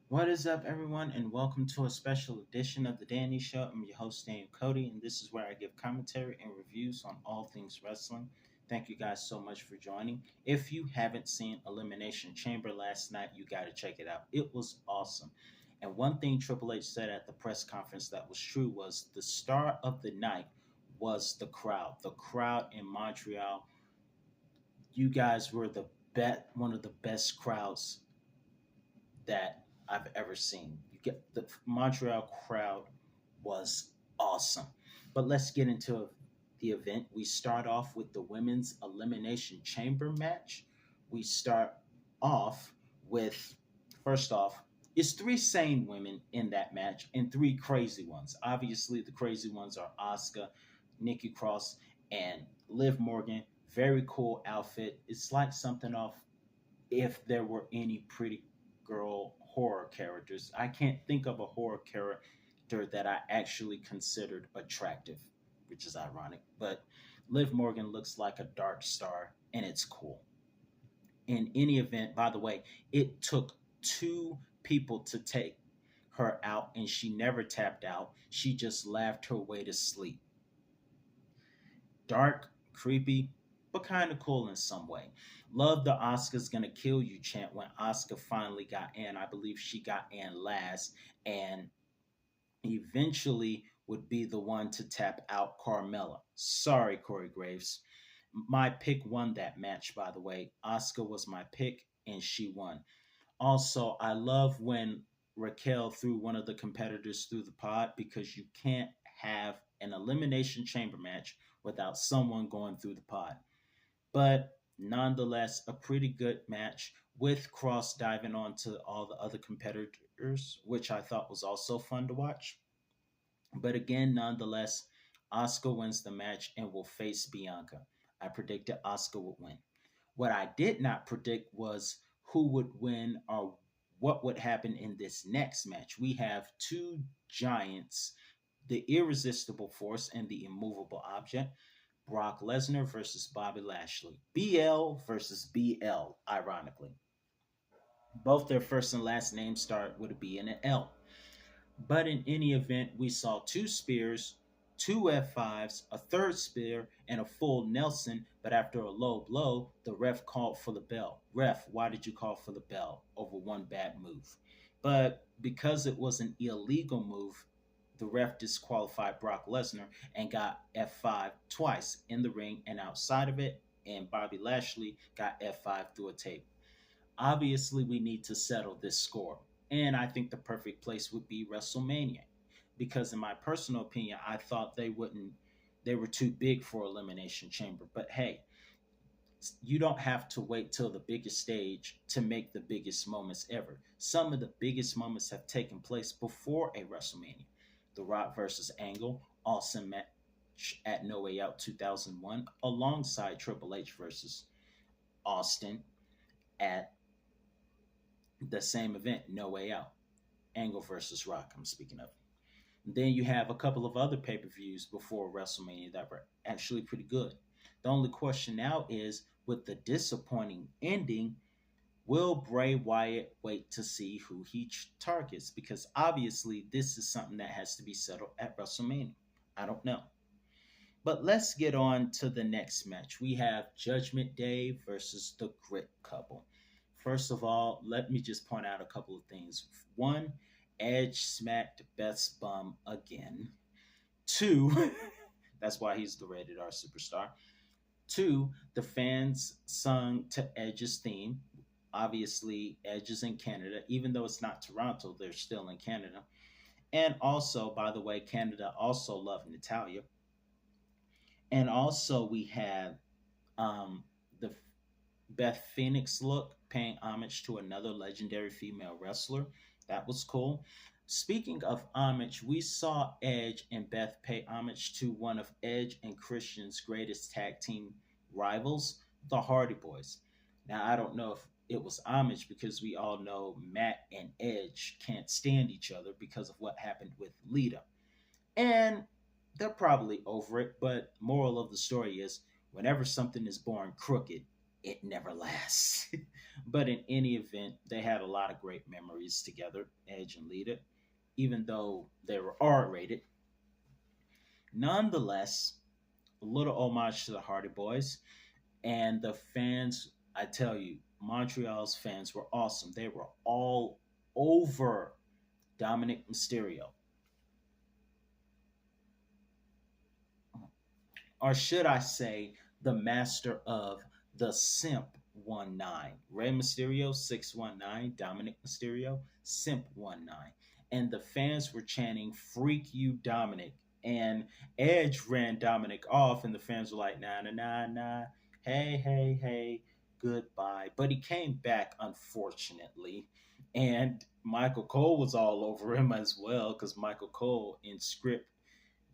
What is up, everyone, and welcome to a special edition of The Danny Show. I'm your host, Daniel Cody, and this is where I give commentary and reviews on all things wrestling. Thank you guys so much for joining. If you haven't seen Elimination Chamber last night, you got to check it out. It was awesome. And one thing Triple H said at the press conference that was true was the star of the night was the crowd. The crowd in Montreal, you guys were one of the best crowds that I've ever seen. You get the Montreal crowd was awesome. But let's get into the event. We start off with the women's elimination chamber match. We start off with first off, it's three sane women in that match and three crazy ones. Obviously, the crazy ones are Asuka, Nikki Cross, and Liv Morgan. Very cool outfit. It's like something off if there were any pretty girl horror characters. I can't think of a horror character that I actually considered attractive, which is ironic. But Liv Morgan looks like a dark star, and it's cool. In any event, by the way, it took two people to take her out, and she never tapped out. She just laughed her way to sleep. Dark, creepy, but kind of cool in some way. Love the Oscar's gonna kill you chant when Oscar finally got in. I believe she got in last and eventually would be the one to tap out Carmella. Sorry, Corey Graves. My pick won that match, by the way. Oscar was my pick and she won. Also, I love when Raquel threw one of the competitors through the pod because you can't have an elimination chamber match without someone going through the pod. But nonetheless, a pretty good match with Cross diving onto all the other competitors, which I thought was also fun to watch. But again, nonetheless, Oscar wins the match and will face Bianca. I predicted Oscar would win. What I did not predict was who would win or what would happen in this next match. We have two giants, the irresistible force and the immovable object. Brock Lesnar versus Bobby Lashley. BL versus BL, ironically. Both their first and last names start with a B and an L. But in any event, we saw two spears, two F5s, a third spear, and a full Nelson. But after a low blow, the ref called for the bell. Ref, why did you call for the bell over one bad move? But because it was an illegal move, the ref disqualified Brock Lesnar and got F5 twice in the ring and outside of it. And Bobby Lashley got F5 through a tape. Obviously, we need to settle this score. And I think the perfect place would be WrestleMania. Because in my personal opinion, I thought they were too big for Elimination Chamber. But hey, you don't have to wait till the biggest stage to make the biggest moments ever. Some of the biggest moments have taken place before a WrestleMania. The Rock versus Angle, awesome match at No Way Out 2001, alongside Triple H versus Austin at the same event, No Way Out. Angle versus Rock, I'm speaking of. Then you have a couple of other pay per views before WrestleMania that were actually pretty good. The only question now is with the disappointing ending, will Bray Wyatt wait to see who he targets? Because obviously, this is something that has to be settled at WrestleMania. I don't know. But let's get on to the next match. We have Judgment Day versus the Grit Couple. First of all, let me just point out a couple of things. One, Edge smacked Beth's bum again. Two, that's why he's the rated R superstar. Two, the fans sung to Edge's theme. Obviously, Edge is in Canada. Even though it's not Toronto, they're still in Canada. And also, by the way, Canada also loved Natalia. And also, we have the Beth Phoenix look, paying homage to another legendary female wrestler. That was cool. Speaking of homage, we saw Edge and Beth pay homage to one of Edge and Christian's greatest tag team rivals, the Hardy Boys. Now, I don't know if it was homage because we all know Matt and Edge can't stand each other because of what happened with Lita. And they're probably over it, but moral of the story is whenever something is born crooked, it never lasts. But in any event, they had a lot of great memories together, Edge and Lita, even though they were R rated. Nonetheless, a little homage to the Hardy Boys and the fans. I tell you, Montreal's fans were awesome. They were all over Dominic Mysterio, or should I say, the master of the Simp 19. Rey Mysterio 619, Dominic Mysterio Simp 19. And the fans were chanting, "Freak you, Dominic." And Edge ran Dominic off, and the fans were like, "Nah, nah, nah, nah. Hey, hey, hey, goodbye." But he came back, unfortunately. And Michael Cole was all over him as well, because Michael Cole in script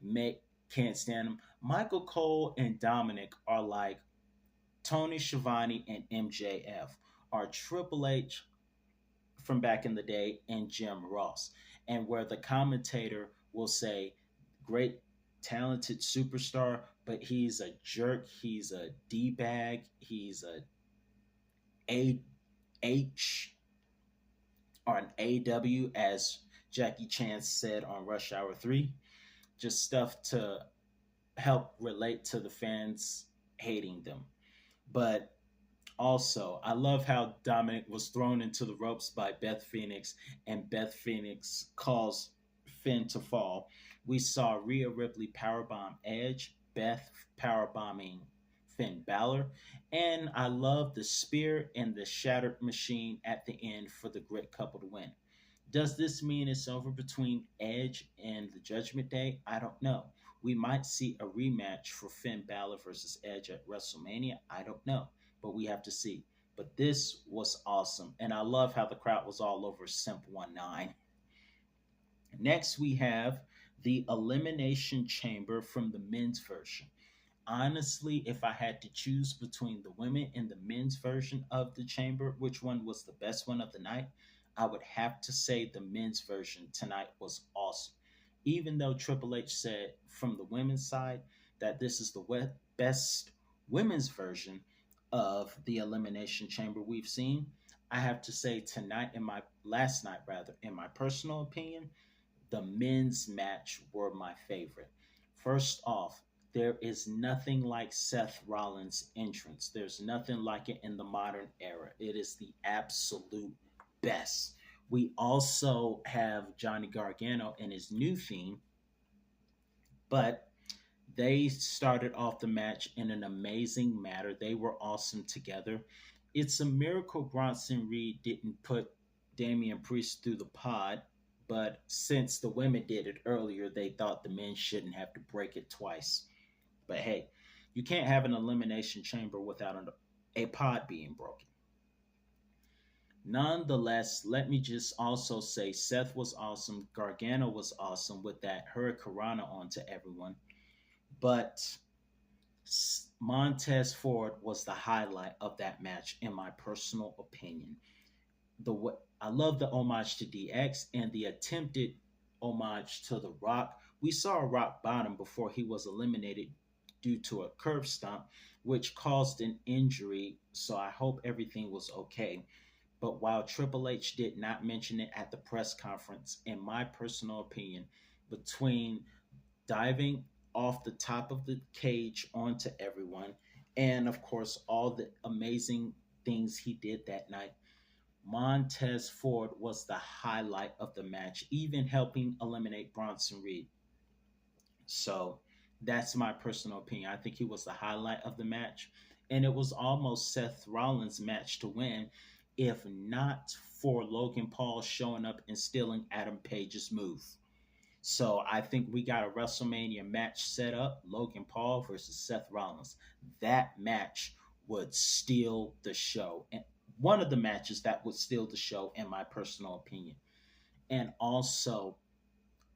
make can't stand him. Michael Cole and Dominic are like Tony Schiavone and MJF, are Triple H from back in the day and Jim Ross, and where the commentator will say, "Great, talented superstar, but he's a jerk. He's a d bag. He's a H or an AW," as Jackie Chan said on Rush Hour 3. Just stuff to help relate to the fans hating them. But also, I love how Dominic was thrown into the ropes by Beth Phoenix, and Beth Phoenix calls Finn to fall. We saw Rhea Ripley powerbomb Edge, Beth powerbombing Finn Balor, and I love the spear and the shattered machine at the end for the Grit couple to win. Does this mean it's over between Edge and the Judgment Day? I don't know. We might see a rematch for Finn Balor versus Edge at WrestleMania. I don't know, but we have to see. But this was awesome, and I love how the crowd was all over Simp 19. Next, we have the Elimination Chamber from the men's version. Honestly, if I had to choose between the women and the men's version of the chamber, which one was the best one of the night, I would have to say the men's version tonight was awesome. Even though Triple H said from the women's side that this is the best women's version of the Elimination Chamber we've seen, I have to say tonight, in my last night rather, in my personal opinion, the men's match were my favorite. First off, there is nothing like Seth Rollins' entrance. There's nothing like it in the modern era. It is the absolute best. We also have Johnny Gargano and his new theme, but they started off the match in an amazing manner. They were awesome together. It's a miracle Bronson Reed didn't put Damian Priest through the pod, but since the women did it earlier, they thought the men shouldn't have to break it twice. But hey, you can't have an elimination chamber without a pod being broken. Nonetheless, let me just also say Seth was awesome. Gargano was awesome with that Hurricanrana onto everyone. But Montez Ford was the highlight of that match, in my personal opinion. I love the homage to DX and the attempted homage to The Rock. We saw Rock bottom before he was eliminated due to a curb stomp, which caused an injury. So I hope everything was okay. But while Triple H did not mention it at the press conference, in my personal opinion, between diving off the top of the cage onto everyone, and of course, all the amazing things he did that night, Montez Ford was the highlight of the match, even helping eliminate Bronson Reed. So that's my personal opinion. I think he was the highlight of the match. And it was almost Seth Rollins' match to win, if not for Logan Paul showing up and stealing Adam Page's move. So I think we got a WrestleMania match set up, Logan Paul versus Seth Rollins. That match would steal the show. And one of the matches that would steal the show, in my personal opinion. And also,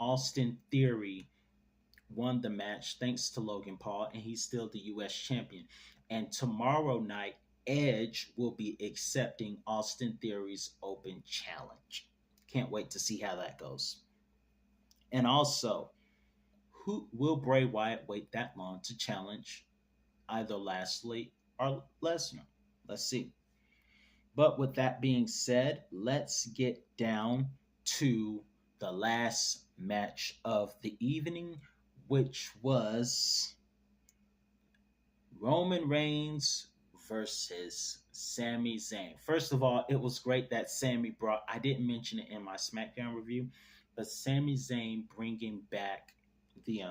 Austin Theory won the match thanks to Logan Paul, and he's still the U.S. champion. And tomorrow night, Edge will be accepting Austin Theory's open challenge. Can't wait to see how that goes. And also, who will Bray Wyatt wait that long to challenge either Lashley or Lesnar? Let's see. But with that being said, let's get down to the last match of the evening, which was Roman Reigns versus Sami Zayn. First of all, it was great that Sami brought, I didn't mention it in my SmackDown review, but Sami Zayn bringing back the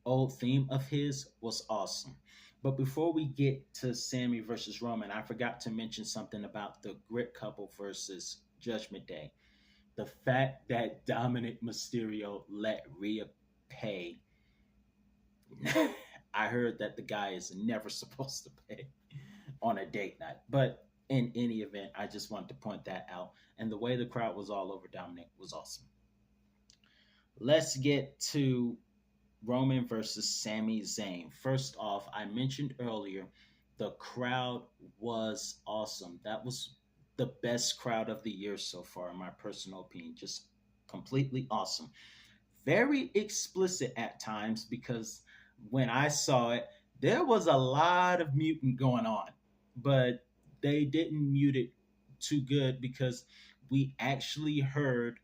old theme of his was awesome. But before we get to Sammy versus Roman, I forgot to mention something about the Grit couple versus Judgment Day. The fact that Dominic Mysterio let Rhea pay. I heard that the guy is never supposed to pay on a date night. But in any event, I just wanted to point that out. And the way the crowd was all over Dominic was awesome. Let's get to Roman versus Sami Zayn. First off, I mentioned earlier the crowd was awesome. That was the best crowd of the year so far, in my personal opinion. Just completely awesome. Very explicit at times because when I saw it, there was a lot of muting going on, but they didn't mute it too good because we actually heard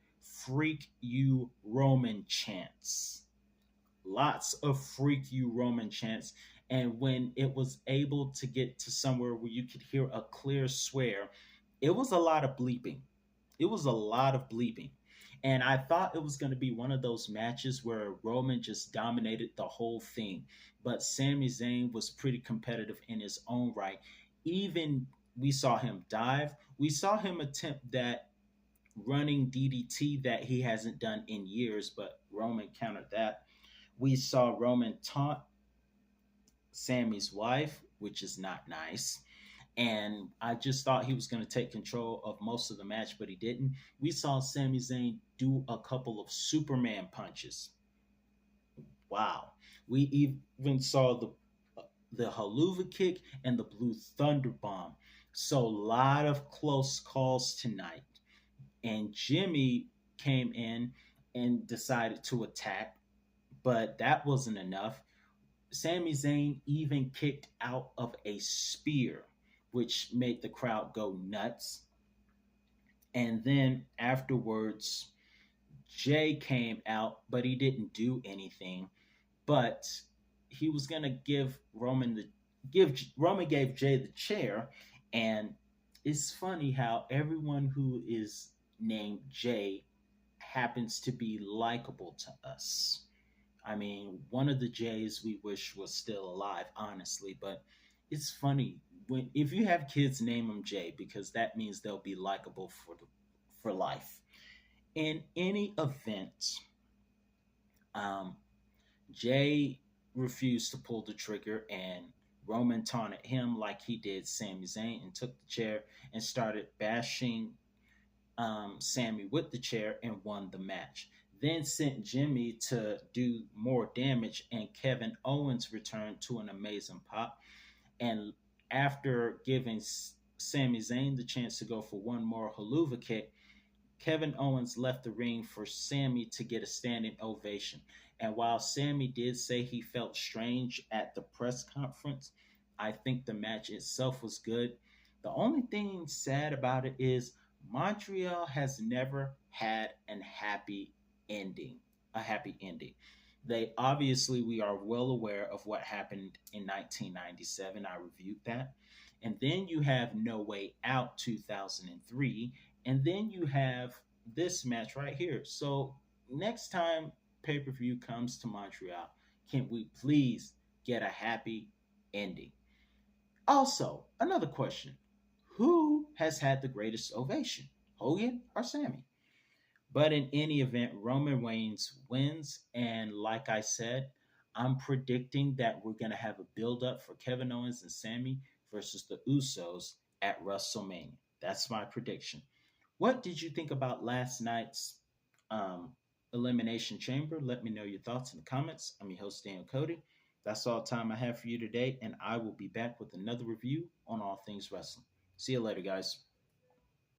Freak You Roman chants, lots of freak you Roman chants. And when it was able to get to somewhere where you could hear a clear swear, it was a lot of bleeping. It was a lot of bleeping. And I thought it was going to be one of those matches where Roman just dominated the whole thing. But Sami Zayn was pretty competitive in his own right. Even we saw him dive, we saw him attempt that running DDT that he hasn't done in years, but Roman countered that. We saw Roman taunt Sammy's wife, which is not nice. And I just thought he was going to take control of most of the match, but he didn't. We saw Sami Zayn do a couple of Superman punches. Wow. We even saw the Haluva kick and the Blue Thunder Bomb. So a lot of close calls tonight. And Jimmy came in and decided to attack, but that wasn't enough. Sami Zayn even kicked out of a spear, which made the crowd go nuts. And then afterwards, Jay came out, but he didn't do anything. But he was gonna give Roman gave Jay the chair, and it's funny how everyone who is named Jay happens to be likable to us. I mean, one of the Jays we wish was still alive, honestly, but it's funny when if you have kids, name them Jay because that means they'll be likable for life. In any event, um, Jay refused to pull the trigger, and Roman taunted him like he did Sami Zayn and took the chair and started bashing Sammy with the chair and won the match. Then sent Jimmy to do more damage, and Kevin Owens returned to an amazing pop. And after giving Sami Zayn the chance to go for one more haluva kick, Kevin Owens left the ring for Sammy to get a standing ovation. And while Sammy did say he felt strange at the press conference, I think the match itself was good. The only thing sad about it is Montreal has never had a happy ending. They obviously we are well aware of what happened in 1997. I reviewed that. And then you have No Way Out 2003, and then you have this match right here. So next time pay-per-view comes to Montreal, can we please get a happy ending? Also, another question. Who has had the greatest ovation? Hogan or Sammy? But in any event, Roman Reigns wins. And like I said, I'm predicting that we're going to have a build up for Kevin Owens and Sammy versus the Usos at WrestleMania. That's my prediction. What did you think about last night's um, Elimination Chamber? Let me know your thoughts in the comments. I'm your host, Dan Cody. That's all time I have for you today, and I will be back with another review on all things wrestling. See you later, guys.